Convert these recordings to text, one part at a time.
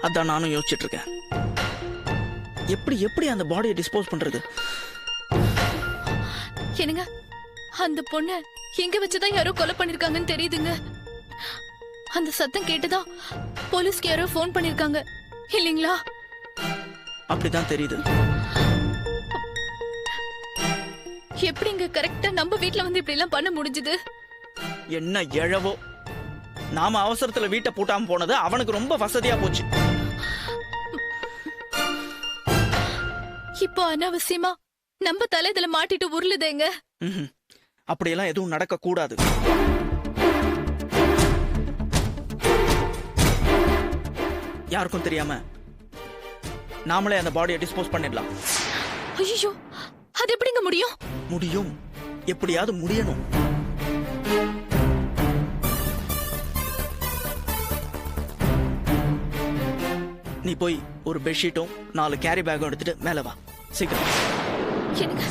அதான் நானும் யோசிச்சுட்டு இருக்கேன். எப்படி எப்படி அந்த பாடியை டிஸ்போஸ் பண்றது? என்னங்க, அந்த பொண்ண எங்க வச்சுதான் யாரோ கொலை பண்ணிருக்காங்கன்னு தெரியுதுங்க. அந்த சத்தம் கேட்டுதான் போலீஸ்க்கு யாரோ போன் பண்ணிருக்காங்க இல்லீங்களா? அப்படிதான் தெரியுது. எப்படிங்க கரெக்டா நம்ம வீட்ல வந்து இப்படி எல்லாம் பண்ண முடிஞ்சது? என்ன எழவோ, நாம அவசரத்துல வீட்டை பூட்டாம போனது அவனுக்கு ரொம்ப வசதியா போச்சு. இப்போ அனாவசியமா நம்ம தலை இதுல மாட்டிட்டு உருளுதேங்க. அப்படியெல்லாம் எதுவும் நடக்க கூடாது. யாருக்கும் தெரியாம நாமளே அந்த பாடியை டிஸ்போஸ் பண்ணிடலாம். ஐயோ, அது எப்படிங்க முடியும்? முடியும், எப்படியாவது முடியணும். நீ போய் ஒரு பெட்ஷீட்டும் 4 கேரி பேக்கும் எடுத்துட்டு மேல வா, சீக்கிரம். என்னங்க,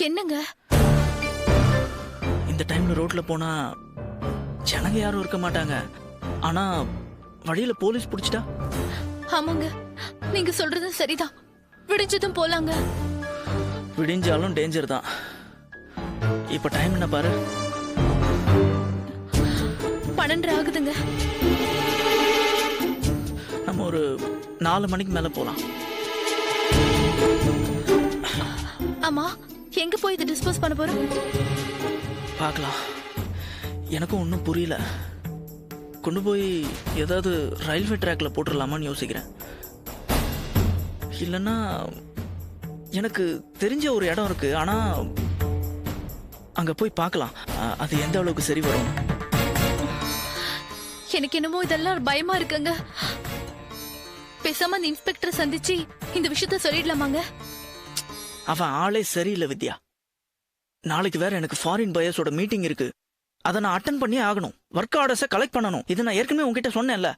என்னங்க இந்த டைம்ல ரோட்ல போனா ஜனங்க யாரும் இருக்க மாட்டாங்க. ஆனா வழியில போலீஸ் பிடிச்சிட்டா? ஆமாங்க, நீங்க சொல்றது சரிதான். விடிஞ்சதும் போலாங்க. விடிஞ்சாலும் டேஞ்சர் தான். இப்ப டைம் என்ன பாரு, 12 ஆகுதுங்க. நம்ம ஒரு 4 மணிக்கு மேல போலாம். ஆமா, எங்க போய் இதை டிஸ்போஸ் பண்ண போறோம்? பார்க்கலாம். எனக்கும் ஒன்றும் புரியல. கொண்டு போய் ஏதாவது ரயில்வே ட்ராக்ல போட்டுடலாமான்னு யோசிக்கிறேன். இல்லைன்னா எனக்கு தெரிஞ்ச ஒரு இடம் இருக்கு, ஆனா அங்க போய் பார்க்கலாம் அது எந்த அளவுக்கு சரி வரும். எனக்கு என்னமோ இதெல்லாம் பயமா இருக்குங்க. பேசாம அந்த இன்ஸ்பெக்டர் சந்திச்சு இந்த விஷயத்த சொல்லிடலாமாங்க? அவன் ஆளே சரியில்லை வித்யா. நாளைக்கு வேற எனக்கு ஃபாரின் பயர்ஸோட மீட்டிங் இருக்கு. அதை நான் அட்டன் பண்ணி ஆகணும். ஒர்க் ஆர்டர்ஸை கலெக்ட் பண்ணணும். இது நான் ஏற்கனவே உங்ககிட்ட சொன்னேன்ல.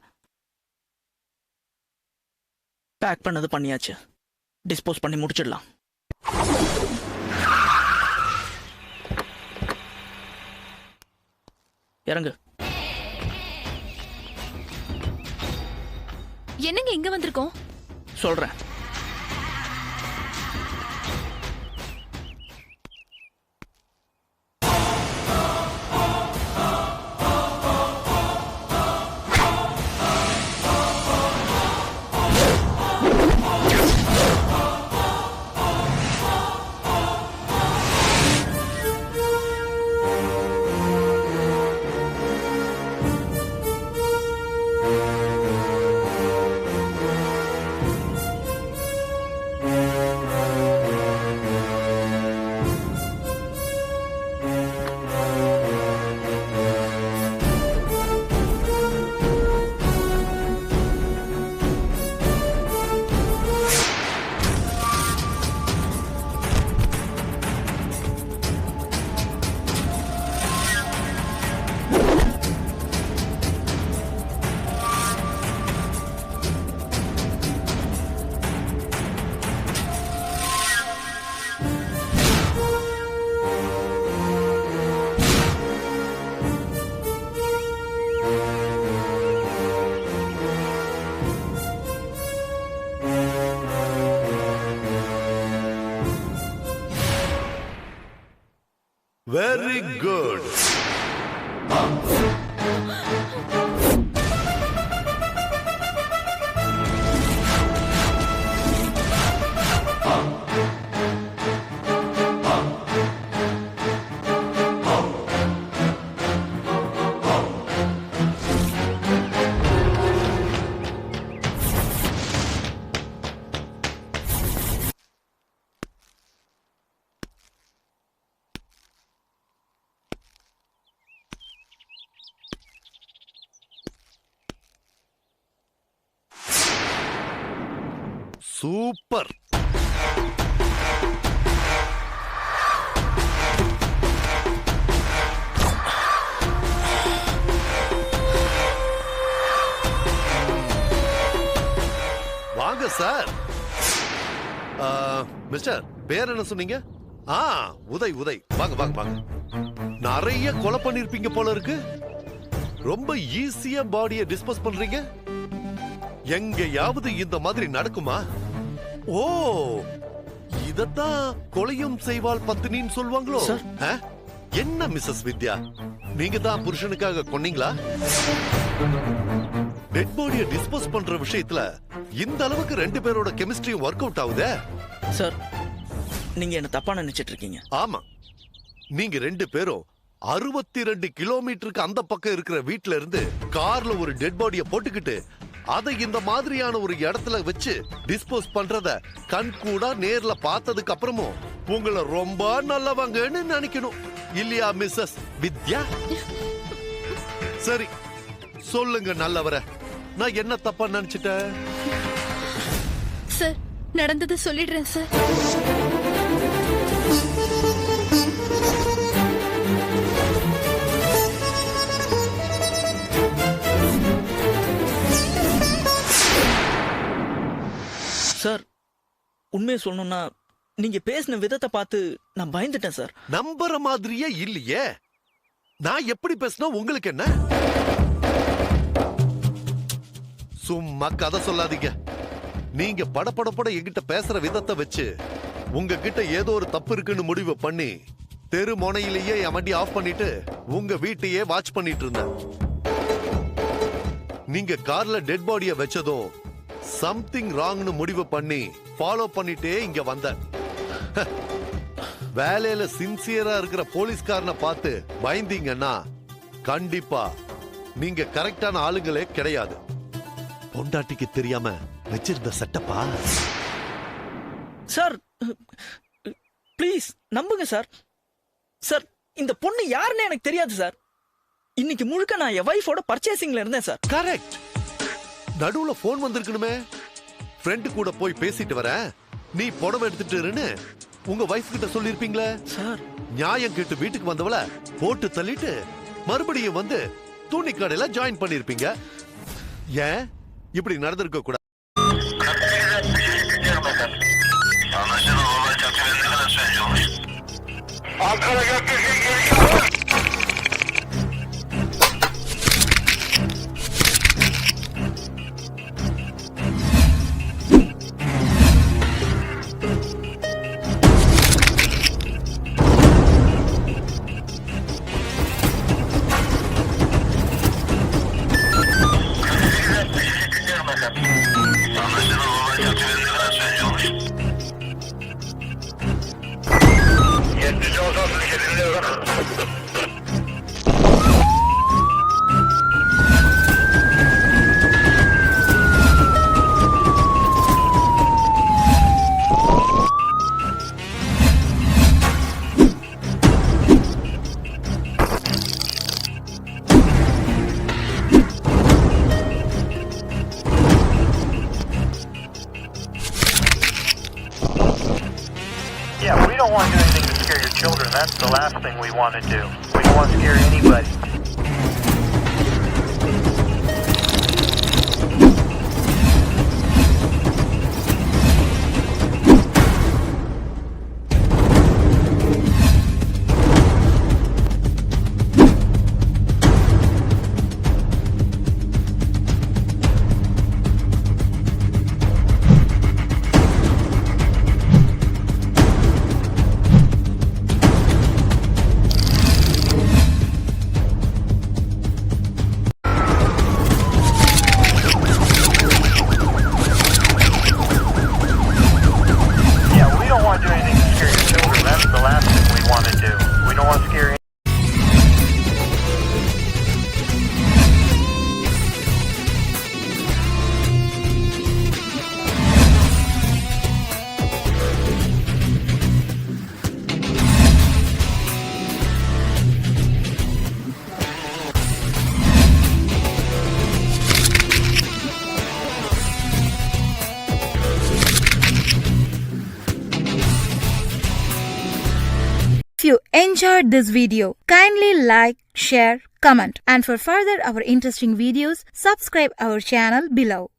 பேக் பண்ணது பண்ணியாச்சு. டிஸ்போஸ் பண்ணி முடிச்சிடலாம். இறங்கு. என்னங்க இங்க வந்திருக்கோம்? சொல்றேன். Very good. சூப்பர். வாங்க சார். மிஸ்டர், பேர் என்ன சொன்னீங்க? உதய். உதய், வாங்க வாங்க வாங்க. நிறைய கொலை பண்ணிருப்பீங்க போல இருக்கு. ரொம்ப ஈஸியா பாடியை டிஸ்போஸ் பண்றீங்க. எங்கயாவது இந்த மாதிரி நடக்குமா? ஓ, இதத்தான் கொலையும் செய்வாள் பத்தினின்னு சொல்வாங்களோ? ஆ? என்ன மிஸ்ஸஸ் வித்யா, நீங்க தான் புருஷனுக்காக கொன்னீங்களா? டெட் பாடியை டிஸ்போஸ் பண்ற விஷயத்துல இந்த அளவுக்கு ரெண்டு பேரோட கெமிஸ்ட்ரி ஒர்க் அவுட் ஆகுதே. சார், நீங்க என்ன தப்பா நினைச்சிட்டு இருக்கீங்க. ஆமா, நீங்க ரெண்டு பேரும் 62 கிலோமீட்டருக்கு அந்த பக்கம் இருக்கிற வீட்ல இருந்து கார்ல ஒரு டெட் பாடியை போட்டுக்கிட்டு அதை இந்த மாதிரியான ஒரு இடத்துல வச்சு டிஸ்போஸ் பண்றத கண் கூட நேர்ல பார்த்ததுக்கு அப்புறமும் உங்களை ரொம்ப நல்லவங்கன்னு நினைக்கணும் இல்லையா மிஸ்ஸஸ் வித்யா? சரி, சொல்லுங்க நல்லவர, நான் என்ன தப்பா நினைச்சிட்டேன்? சார், நடந்தது சொல்லிடுறேன் சார். சார், உண்மையை சொல்லணும்னா நீங்க பேசின விதத்தை பார்த்து நான் பயந்துட்டேன் சார். நம்புற மாதிரியே இல்லையே. நான் எப்படி பேசினா உங்களுக்கு என்ன? சும்மா கதை சொல்லாதீங்க. நீங்க படபடப்பட என்கிட்ட பேசுற விதத்தை வச்சு உங்ககிட்ட ஏதோ ஒரு தப்பு இருக்குன்னு முடிவு பண்ணி தெரு முனையிலேயே என் வண்டி ஆஃப் பண்ணிட்டு உங்க வீட்டையே வாட்ச் பண்ணிட்டு இருந்தேன். நீங்க கார்ல டெட் பாடிய வச்சதும் சம்திங் ராங்னு முடிவு பண்ணி ஃபாலோ பண்ணிட்டே இங்க வந்தேன். வேலையில சின்சியரா இருக்கிற போலீஸ்காரனை பார்த்து பயந்தீங்கன்னா கண்டிப்பா நீங்க கரெக்டான ஆளுங்களே கிடையாது. பொண்டாட்டிக்கு தெரியாம வச்சிருந்த செட்டப்பா. சார், ப்ளீஸ் நம்புங்க சார். சார், இந்த பொண்ணு யாருன்னு எனக்கு தெரியாது சார். இன்னைக்கு முழுக்க நான் என் வைஃபோட பர்ச்சேசிங்ல இருந்தேன் சார். கரெக்ட். நடுவுல போன் வந்திருக்கணுமே. ஃப்ரெண்டு கூட போய் பேசிட்டு வரேன், நீ புடவை எடுத்துட்டு இருன்னு உங்க வைஃப் கிட்ட சொல்லிருப்பீங்களே சார். நியாயம் கேட்டு வீட்டுக்கு வந்தவள போட்டு தள்ளிட்டு மறுபடியும் வந்து துணி கடையில ஜாயின் பண்ணிருப்பீங்க. ஏன் இப்படி நடந்திருக்க கூடாது? Yeah, we don't want to do anything to scare your children. That's the last thing we want to do. We don't want to scare anybody. you enjoyed this video, kindly like, share, comment, and for further our interesting videos, subscribe our channel below.